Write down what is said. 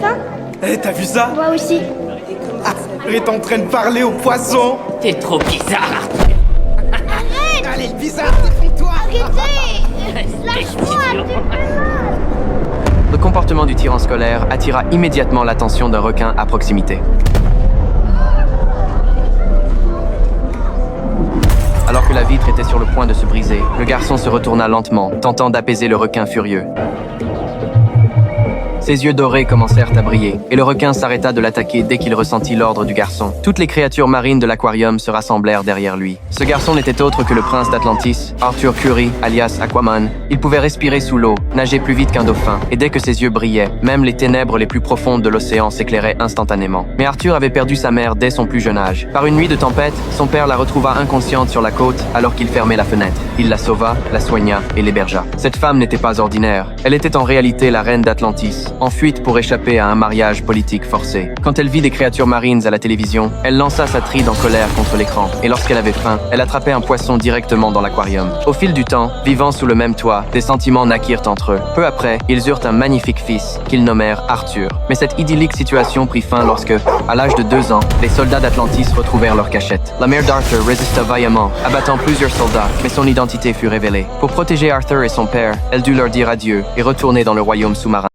faim? Eh, t'as vu ça? Moi aussi. Arthur est en train de parler aux poissons. T'es trop bizarre. Allez, le bizarre, défends-toi. Arrêtez! Lâche-moi, t'es plus mal. Le comportement du tyran scolaire attira immédiatement l'attention d'un requin à proximité. Alors que la vitre était sur le point de se briser, le garçon se retourna lentement, tentant d'apaiser le requin furieux. Ses yeux dorés commencèrent à briller, et le requin s'arrêta de l'attaquer dès qu'il ressentit l'ordre du garçon. Toutes les créatures marines de l'aquarium se rassemblèrent derrière lui. Ce garçon n'était autre que le prince d'Atlantis, Arthur Curry, alias Aquaman. Il pouvait respirer sous l'eau, nager plus vite qu'un dauphin, et dès que ses yeux brillaient, même les ténèbres les plus profondes de l'océan s'éclairaient instantanément. Mais Arthur avait perdu sa mère dès son plus jeune âge. Par une nuit de tempête, son père la retrouva inconsciente sur la côte alors qu'il fermait la fenêtre. Il la sauva, la soigna et l'hébergea. Cette femme n'était pas ordinaire. Elle était en réalité la reine d'Atlantis, en fuite pour échapper à un mariage politique forcé. Quand elle vit des créatures marines à la télévision, elle lança sa tride en colère contre l'écran, et lorsqu'elle avait faim, elle attrapait un poisson directement dans l'aquarium. Au fil du temps, vivant sous le même toit, des sentiments naquirent entre eux. Peu après, ils eurent un magnifique fils, qu'ils nommèrent Arthur. Mais cette idyllique situation prit fin lorsque, à l'âge de 2 ans, les soldats d'Atlantis retrouvèrent leur cachette. La mère d'Arthur résista vaillamment, abattant plusieurs soldats, mais son identité fut révélée. Pour protéger Arthur et son père, elle dut leur dire adieu et retourner dans le royaume sous-marin.